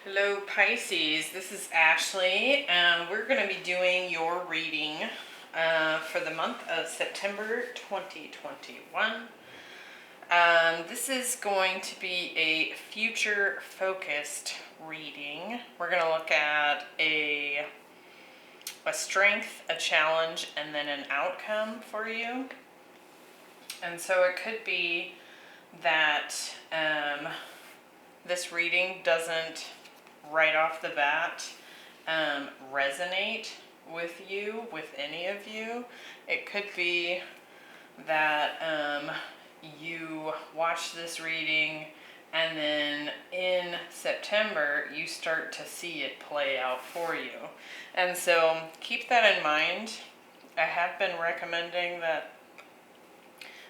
Hello Pisces, this is Ashley, and we're going to be doing your reading for the month of September 2021. This is going to be a future focused reading. We're going to look at a strength, a challenge, and then an outcome for you. And so it could be that this reading doesn't right off the bat resonate with you, with any of you. It could be that you watch this reading and then in September you start to see it play out for you. And so keep that in mind. I have been recommending that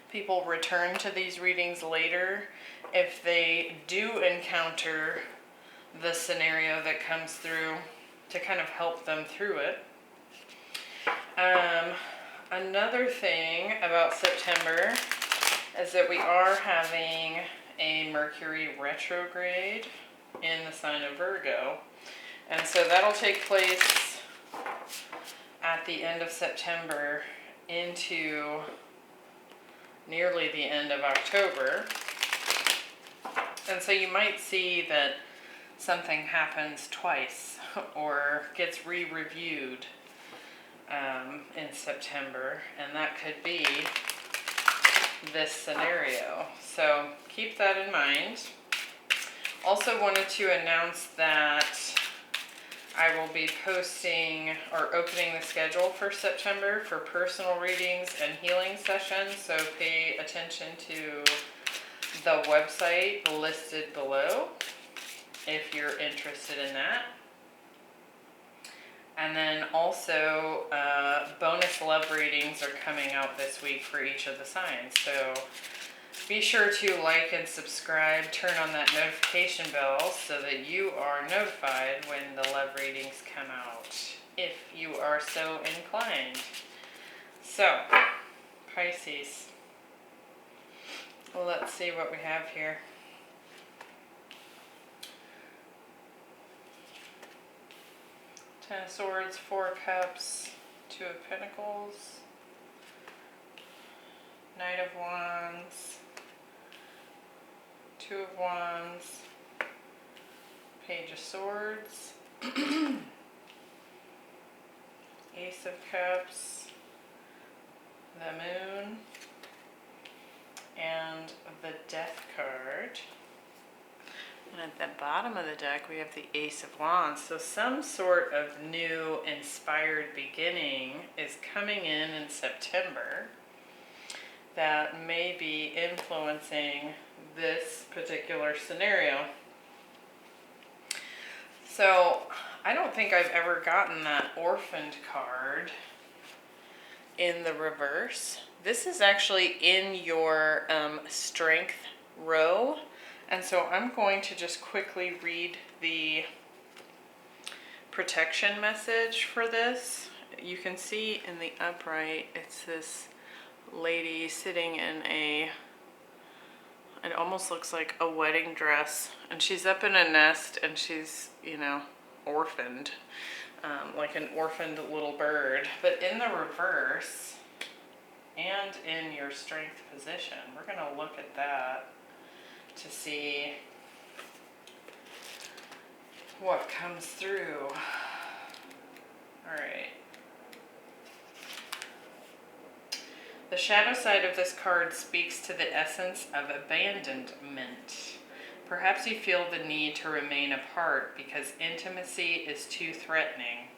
people return to these readings later if they do encounter the scenario that comes through, to kind of help them through it. Another thing about September is that we are having a Mercury retrograde in the sign of Virgo. And so that'll take place at the end of September into nearly the end of October. And so you might see that something happens twice or gets re-reviewed in September, and that could be this scenario. So keep that in mind. Also wanted to announce that I will be posting or opening the schedule for September for personal readings and healing sessions, so pay attention to the website listed below if you're interested in that. And then also bonus love readings are coming out this week for each of the signs. So be sure to like and subscribe, turn on that notification bell so that you are notified when the love readings come out, if you are so inclined. So, Pisces, let's see what we have here. Ten of Swords, Four of Cups, Two of Pentacles, Knight of Wands, Two of Wands, Page of Swords, Ace of Cups, the Moon, and the Death card. And at the bottom of the deck, we have the Ace of Wands. So some sort of new inspired beginning is coming in September that may be influencing this particular scenario. So I don't think I've ever gotten that Orphaned card in the reverse. This is actually in your strength row. And so I'm going to just quickly read the protection message for this. You can see in the upright, it's this lady sitting in it almost looks like a wedding dress. And she's up in a nest and she's, orphaned, like an orphaned little bird. But in the reverse and in your strength position, we're going to look at that to see what comes through. All right. The shadow side of this card speaks to the essence of abandonment. Perhaps you feel the need to remain apart because intimacy is too threatening.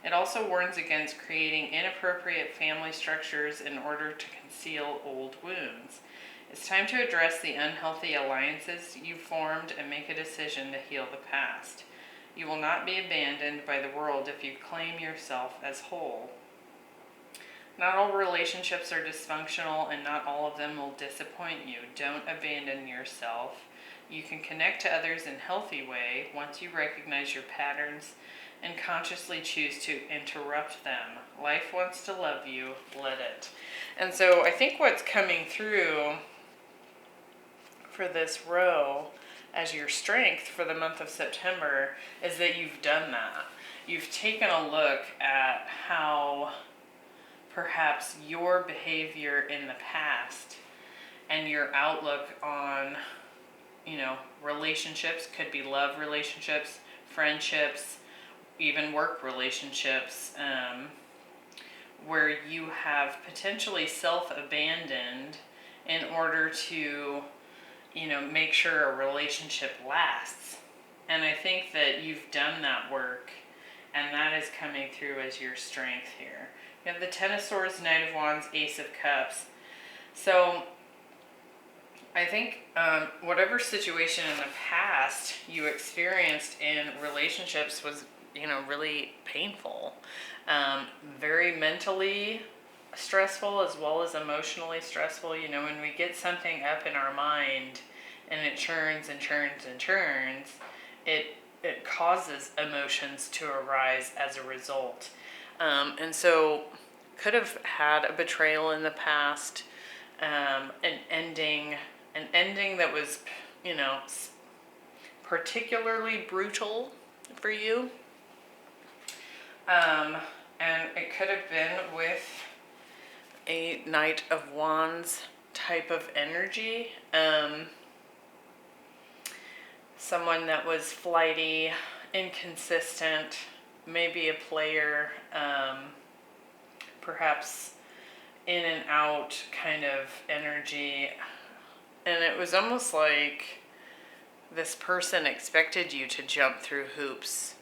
It also warns against creating inappropriate family structures in order to conceal old wounds. It's time to address the unhealthy alliances you formed and make a decision to heal the past. You will not be abandoned by the world if you claim yourself as whole. Not all relationships are dysfunctional and not all of them will disappoint you. Don't abandon yourself. You can connect to others in a healthy way once you recognize your patterns and consciously choose to interrupt them. Life wants to love you, let it. And so I think what's coming through for this row as your strength for the month of September is that you've done that. You've taken a look at how perhaps your behavior in the past and your outlook on, relationships, could be love relationships, friendships, even work relationships, where you have potentially self-abandoned in order to, make sure a relationship lasts. And I think that you've done that work, and that is coming through as your strength here. You have the Ten of Swords, Knight of Wands, Ace of Cups. So I think whatever situation in the past you experienced in relationships was, really painful. Very mentally stressful as well as emotionally stressful. When we get something up in our mind and it churns and churns and churns, it causes emotions to arise as a result. And so could have had a betrayal in the past, an ending that was, particularly brutal for you. And it could have been with a Knight of Wands type of energy. Someone that was flighty, inconsistent, maybe a player, perhaps in and out kind of energy. And it was almost like this person expected you to jump through hoops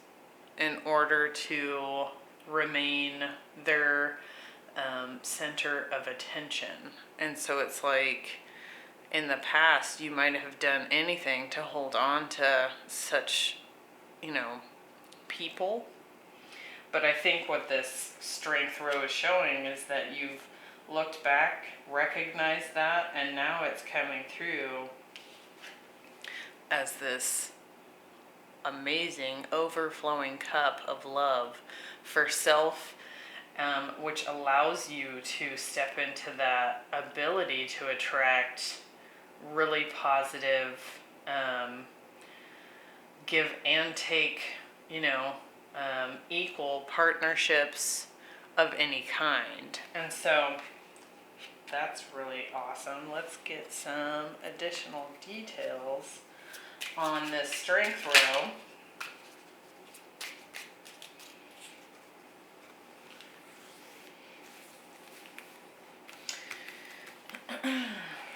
in order to remain their center of attention. And so it's like, in the past, you might have done anything to hold on to such, people. But I think what this strength row is showing is that you've looked back, recognized that, and now it's coming through as this amazing overflowing cup of love for self, which allows you to step into that ability to attract really positive, give and take, equal partnerships of any kind. And so that's really awesome. Let's get some additional details on this strength row.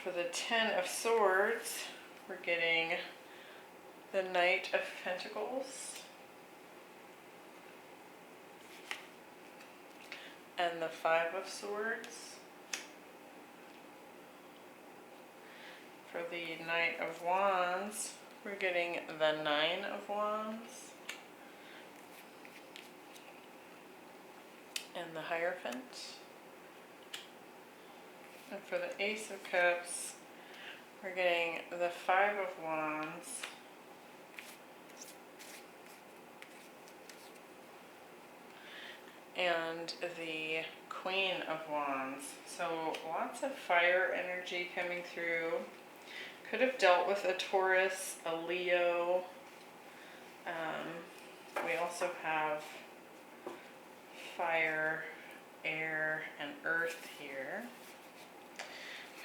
For the Ten of Swords, we're getting the Knight of Pentacles and the Five of Swords. For the Knight of Wands, we're getting the Nine of Wands and the Hierophant. And for the Ace of Cups, we're getting the Five of Wands and the Queen of Wands. So lots of fire energy coming through. Could have dealt with a Taurus, a Leo. We also have fire, air, and earth here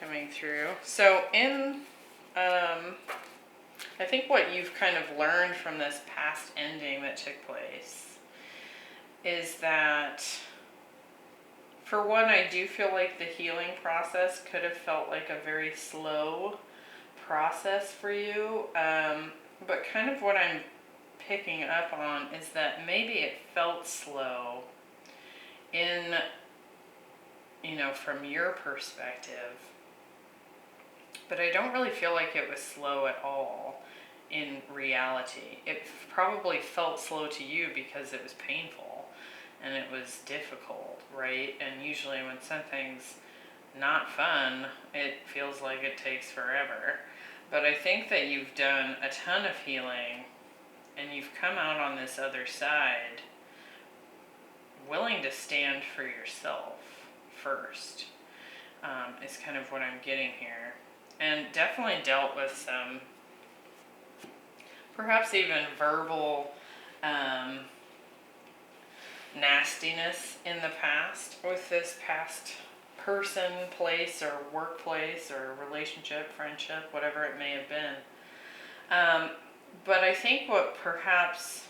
coming through. So I think what you've kind of learned from this past ending that took place is that, for one, I do feel like the healing process could have felt like a very slow process for you, but kind of what I'm picking up on is that maybe it felt slow in, from your perspective, but I don't really feel like it was slow at all in reality. It probably felt slow to you because it was painful and it was difficult, right? And usually when something's not fun, it feels like it takes forever. But I think that you've done a ton of healing and you've come out on this other side willing to stand for yourself first, is kind of what I'm getting here. And definitely dealt with some perhaps even verbal nastiness in the past with this past person, place, or workplace, or relationship, friendship, whatever it may have been. But I think what perhaps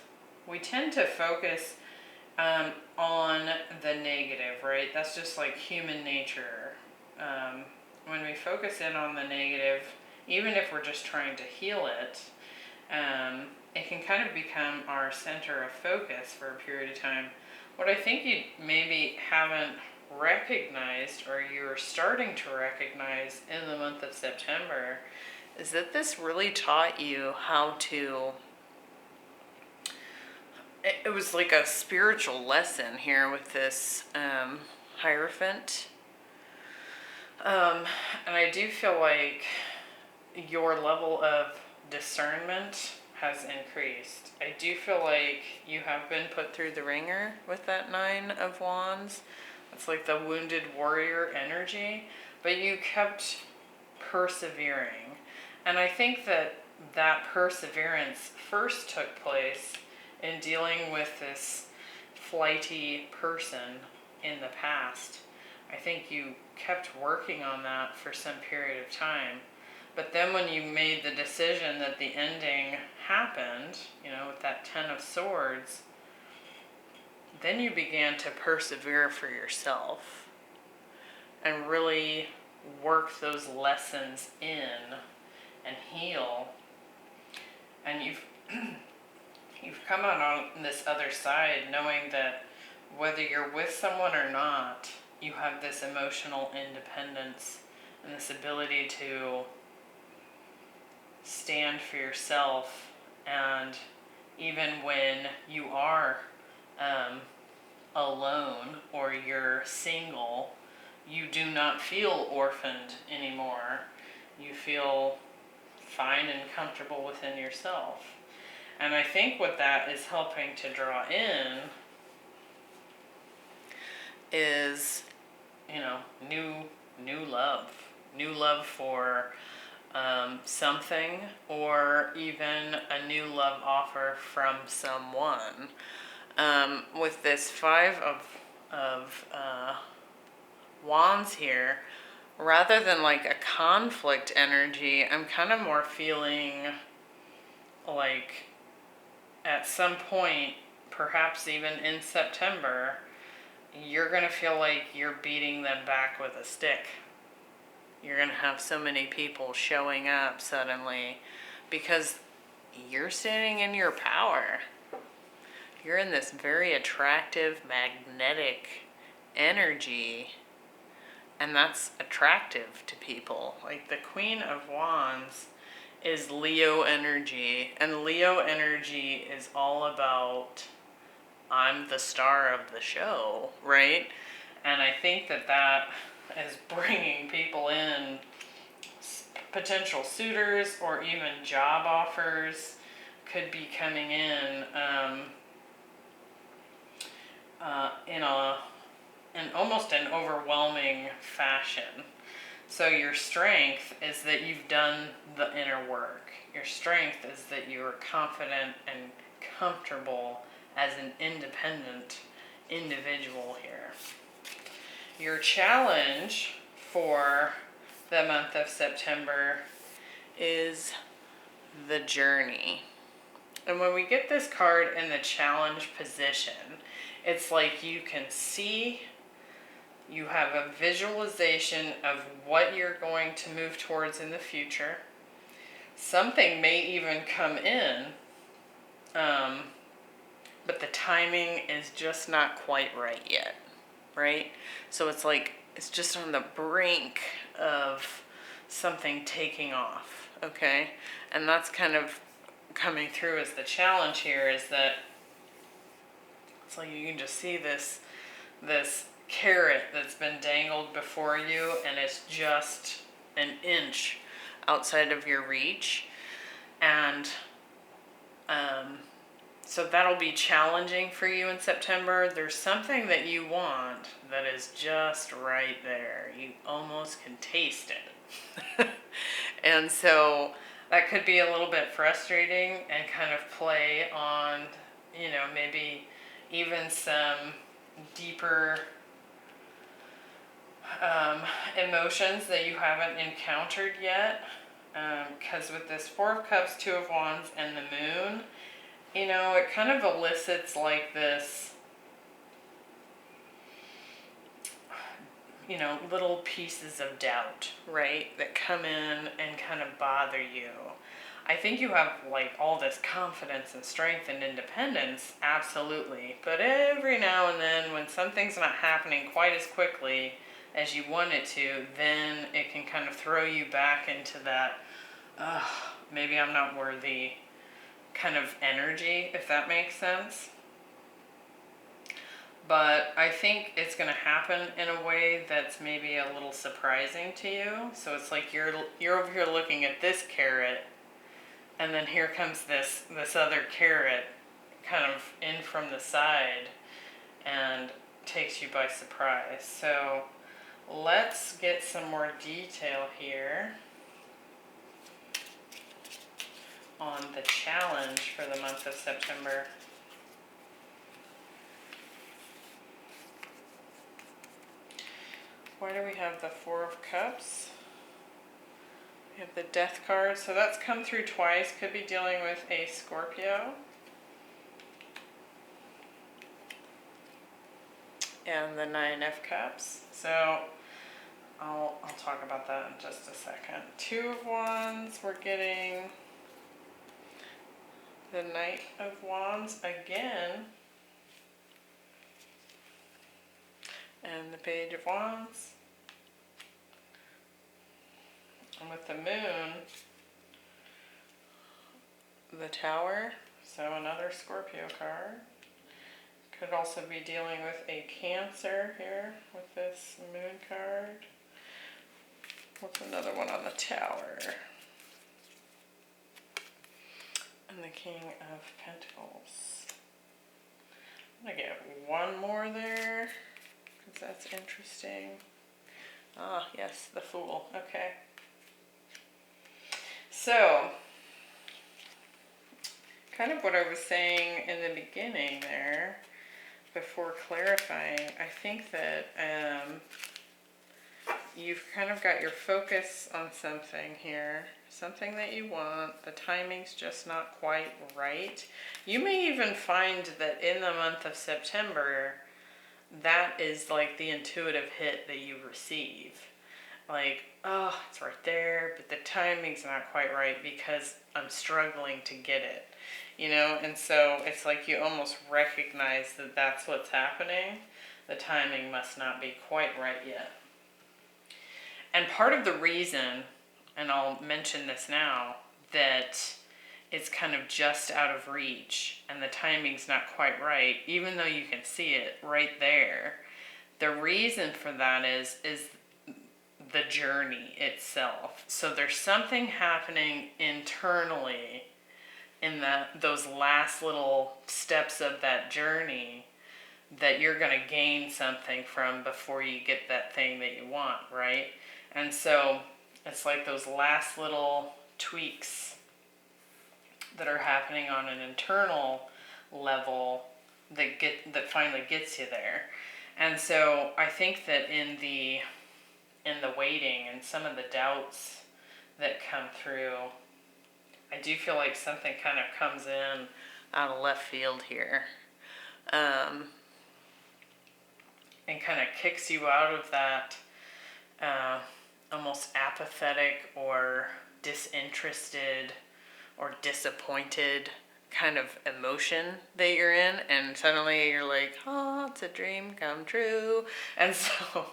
we tend to focus on the negative, right? That's just like human nature. When we focus in on the negative, even if we're just trying to heal it, it can kind of become our center of focus for a period of time. What I think you maybe haven't recognized, or you're starting to recognize in the month of September, is that this really taught you how to... It was like a spiritual lesson here with this Hierophant. And I do feel like your level of discernment has increased. I do feel like you have been put through the ringer with that Nine of Wands. It's like the wounded warrior energy, but you kept persevering. And I think that that perseverance first took place in dealing with this flighty person in the past. I think you kept working on that for some period of time. But then when you made the decision that the ending happened, with that Ten of Swords, then you began to persevere for yourself and really work those lessons in and heal. And you've come out on this other side knowing that whether you're with someone or not, you have this emotional independence and this ability to stand for yourself. And even when you are alone or you're single, you do not feel orphaned anymore. You feel fine and comfortable within yourself. And I think what that is helping to draw in is, new love for something, or even a new love offer from someone. With this Five of Wands here, rather than like a conflict energy, I'm kind of more feeling like at some point, perhaps even in September, you're going to feel like you're beating them back with a stick. You're going to have so many people showing up suddenly because you're standing in your power. You're in this very attractive, magnetic energy, and that's attractive to people. Like the Queen of Wands is Leo energy, and Leo energy is all about I'm the star of the show, right? And I think that is bringing people in, potential suitors or even job offers could be coming in in almost an overwhelming fashion. So your strength is that you've done the inner work. Your strength is that you are confident and comfortable as an independent individual here. Your challenge for the month of September is the journey. And when we get this card in the challenge position, it's like you can see, you have a visualization of what you're going to move towards in the future. Something may even come in, but the timing is just not quite right yet, right? So it's like, it's just on the brink of something taking off, okay? And that's kind of coming through as the challenge here, is that it's like you can just see this carrot that's been dangled before you, and it's just an inch outside of your reach. And so that'll be challenging for you in September. There's something that you want that is just right there. You almost can taste it. And so that could be a little bit frustrating and kind of play on, you know, maybe even some deeper emotions that you haven't encountered yet. Because with this Four of Cups, Two of Wands, and the Moon, you know, it kind of elicits like this, you know, little pieces of doubt, right, that come in and kind of bother you. I think you have like all this confidence and strength and independence, absolutely. But every now and then when something's not happening quite as quickly as you want it to, then it can kind of throw you back into that, maybe I'm not worthy kind of energy, if that makes sense. But I think it's going to happen in a way that's maybe a little surprising to you. So it's like you're over here looking at this carrot, and then here comes this other carrot kind of in from the side and takes you by surprise. So let's get some more detail here on the challenge for the month of September. Why do we have the Four of Cups? We have the Death card, so that's come through twice. Could be dealing with a Scorpio. And the Nine of Cups. So I'll talk about that in just a second. Two of Wands, we're getting the Knight of Wands again. And the Page of Wands. And with the Moon, the Tower, so another Scorpio card. Could also be dealing with a Cancer here with this Moon card. What's another one on the Tower? And the King of Pentacles. I'm going to get one more there, because that's interesting. Ah, yes, the Fool. Okay. So, kind of what I was saying in the beginning there, before clarifying, I think that you've kind of got your focus on something here, something that you want, the timing's just not quite right. You may even find that in the month of September, that is like the intuitive hit that you receive. Like, oh, it's right there, but the timing's not quite right because I'm struggling to get it, you know? And so it's like you almost recognize that that's what's happening. The timing must not be quite right yet. And part of the reason, and I'll mention this now, that it's kind of just out of reach and the timing's not quite right, even though you can see it right there, the reason for that is the journey itself. So there's something happening internally in those last little steps of that journey that you're going to gain something from before you get that thing that you want, right? And so it's like those last little tweaks that are happening on an internal level that finally gets you there. And so I think that in the waiting and some of the doubts that come through, I do feel like something kind of comes in out of left field here, and kind of kicks you out of that almost apathetic or disinterested or disappointed kind of emotion that you're in, and suddenly you're like, oh, it's a dream come true. And so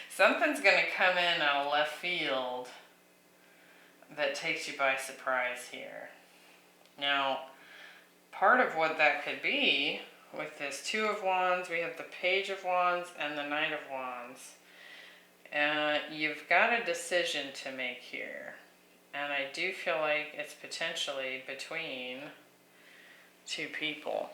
something's going to come in out of left field that takes you by surprise here. Now, part of what that could be with this Two of Wands, we have the Page of Wands and the Knight of Wands. You've got a decision to make here. And I do feel like it's potentially between two people.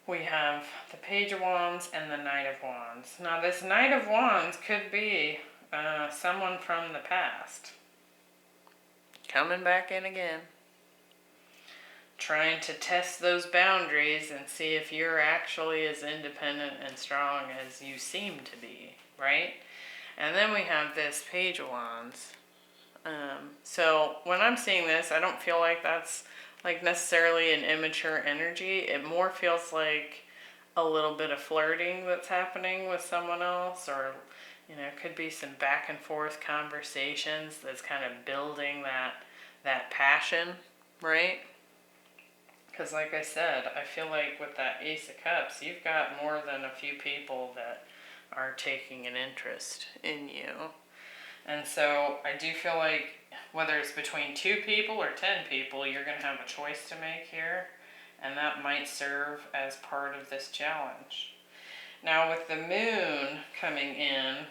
We have the Page of Wands and the Knight of Wands. Now this Knight of Wands could be someone from the past. Coming back in again. Trying to test those boundaries and see if you're actually as independent and strong as you seem to be, right? And then we have this Page of Wands. So when I'm seeing this, I don't feel like that's like necessarily an immature energy. It more feels like a little bit of flirting that's happening with someone else, or it could be some back and forth conversations that's kind of building that passion, right? Because like I said, I feel like with that Ace of Cups, you've got more than a few people that are taking an interest in you. And so I do feel like whether it's between 2 people or 10 people, you're going to have a choice to make here. And that might serve as part of this challenge. Now with the moon coming in,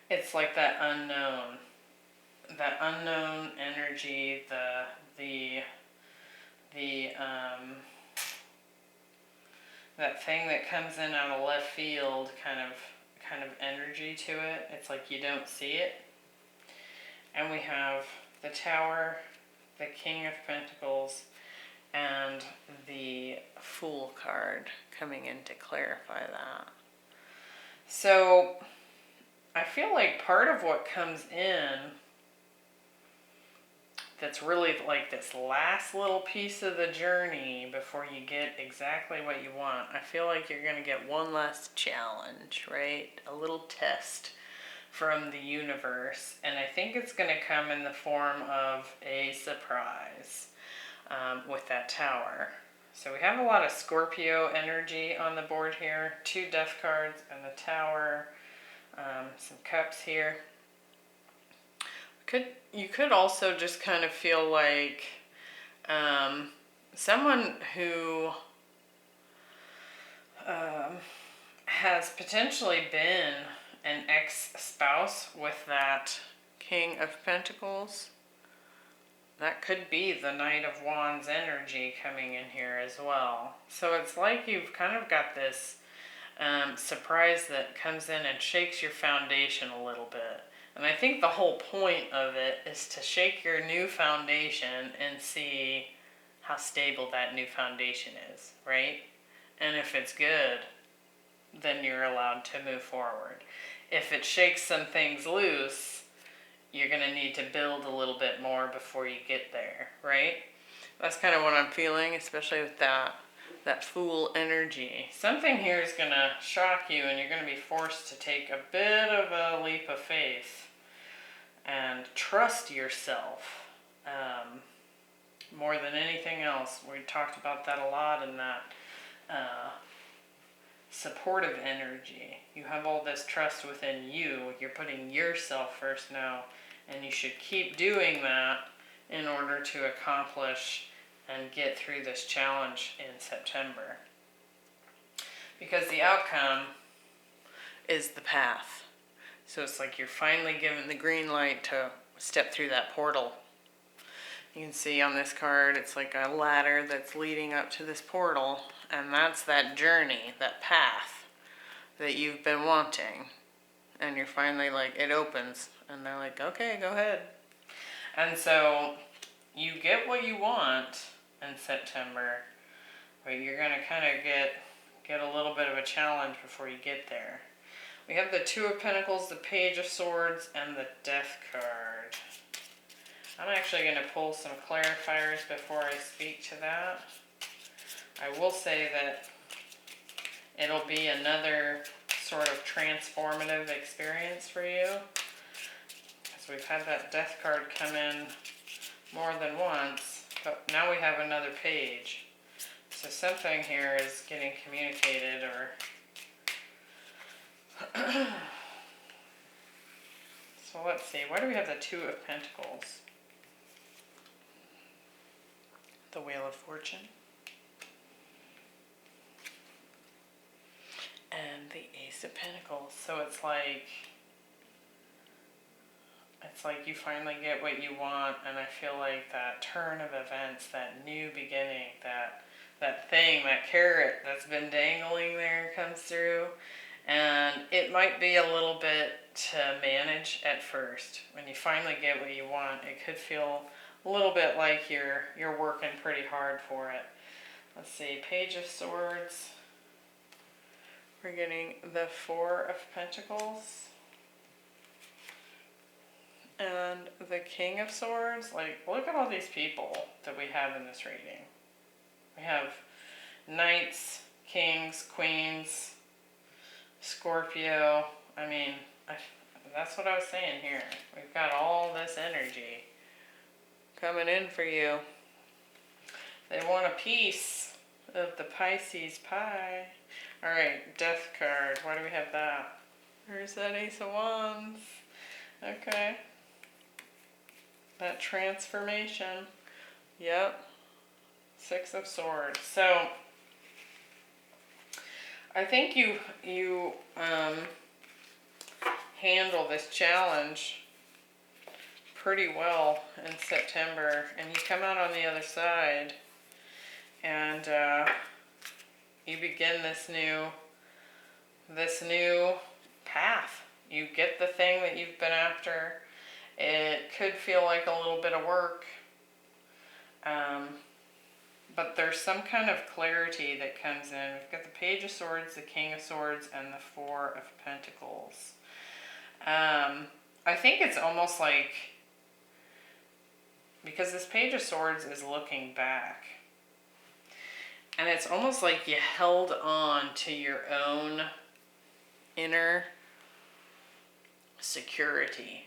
it's like that unknown energy, that thing that comes in out of left field kind of energy to it. It's like you don't see it. And we have the Tower, the King of Pentacles, and the Fool card coming in to clarify that. So I feel like part of what comes in that's really like this last little piece of the journey before you get exactly what you want. I feel like you're going to get one last challenge, right? A little test from the universe. And I think it's going to come in the form of a surprise with that Tower. So we have a lot of Scorpio energy on the board here. 2 Death cards and the Tower. Some Cups here. You could also just kind of feel like someone who has potentially been an ex-spouse with that King of Pentacles. That could be the Knight of Wands energy coming in here as well. So it's like you've kind of got this surprise that comes in and shakes your foundation a little bit. And I think the whole point of it is to shake your new foundation and see how stable that new foundation is, right? And if it's good, then you're allowed to move forward. If it shakes some things loose, you're going to need to build a little bit more before you get there, right? That's kind of what I'm feeling, especially with that Fool energy. Something here is going to shock you, and you're going to be forced to take a bit of a leap of faith and trust yourself more than anything else. We talked about that a lot in that supportive energy. You have all this trust within you. You're putting yourself first now, and you should keep doing that in order to accomplish and get through this challenge in September. Because the outcome is the path. So it's like you're finally given the green light to step through that portal. You can see on this card, it's like a ladder that's leading up to this portal. And that's that journey, that path that you've been wanting. And you're finally like, it opens. And they're like, okay, go ahead. And so you get what you want in September, but you're going to kind of get a little bit of a challenge before you get there. We have the 2 of Pentacles, the Page of Swords, and the Death card. I'm actually going to pull some clarifiers before I speak to that. I will say that it'll be another sort of transformative experience for you, because we've had that Death card come in more than once, but now we have another page. So something here is getting communicated, or so let's see, why do we have the 2 of Pentacles? The Wheel of Fortune. And the Ace of Pentacles. So it's like you finally get what you want, and I feel like that turn of events, that new beginning, that thing, that carrot that's been dangling there comes through. And it might be a little bit to manage at first. When you finally get what you want, it could feel a little bit like you're working pretty hard for it. Let's see, Page of Swords. We're getting the Four of Pentacles. And the King of Swords. Like, look at all these people that we have in this reading. We have Knights, Kings, Queens, Scorpio. I mean, that's what I was saying here. We've got all this energy coming in for you. They want a piece of the Pisces pie. Alright, Death card. Why do we have that? Where's that Ace of Wands? Okay. That transformation. Yep. Six of Swords. So, I think you handle this challenge pretty well in September, and you come out on the other side, and you begin this new path. You get the thing that you've been after. It could feel like a little bit of work, but there's some kind of clarity that comes in. We've got the Page of Swords, the King of Swords, and the Four of Pentacles. I think it's almost like, because this Page of Swords is looking back, and it's almost like you held on to your own inner security.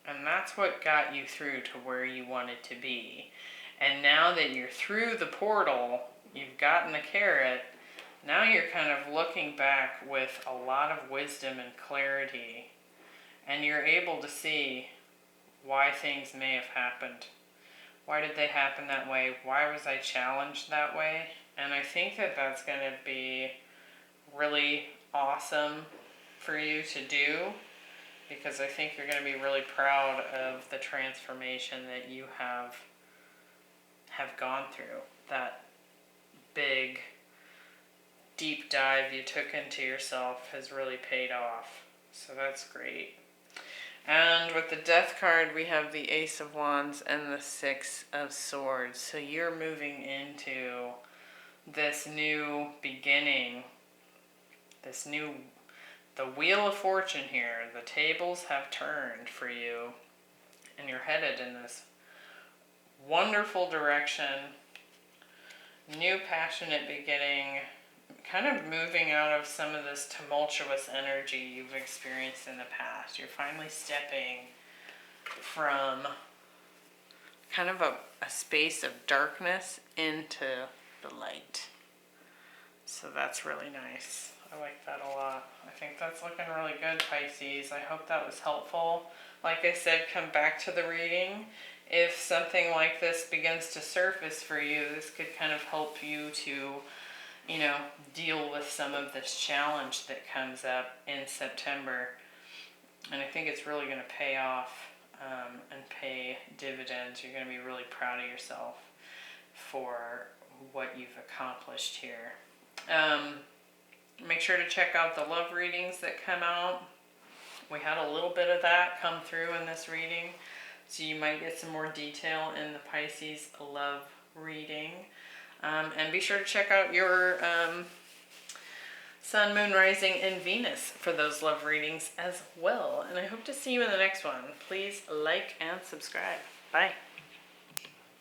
And that's what got you through to where you wanted to be. And now that you're through the portal, you've gotten the carrot, now you're kind of looking back with a lot of wisdom and clarity. And you're able to see why things may have happened. Why did they happen that way? Why was I challenged that way? And I think that that's going to be really awesome for you to do, because I think you're going to be really proud of the transformation that you have gone through. That big, deep dive you took into yourself has really paid off. So that's great. And with the Death card, we have the Ace of Wands and the Six of Swords. So you're moving into this new beginning, the Wheel of Fortune here. The tables have turned for you, and you're headed in this wonderful direction. New passionate beginning, kind of moving out of some of this tumultuous energy you've experienced in the past. You're finally stepping from kind of a space of darkness into the light. So that's really nice. I like that a lot. I think that's looking really good, Pisces. I hope that was helpful. Like I said, come back to the reading. If something like this begins to surface for you, this could kind of help you to, deal with some of this challenge that comes up in September. And I think it's really going to pay off and pay dividends. You're going to be really proud of yourself for what you've accomplished here. Make sure to check out the love readings that come out. We had a little bit of that come through in this reading, so you might get some more detail in the Pisces love reading. And be sure to check out your Sun, Moon, Rising, and Venus for those love readings as well. And I hope to see you in the next one. Please like and subscribe. Bye.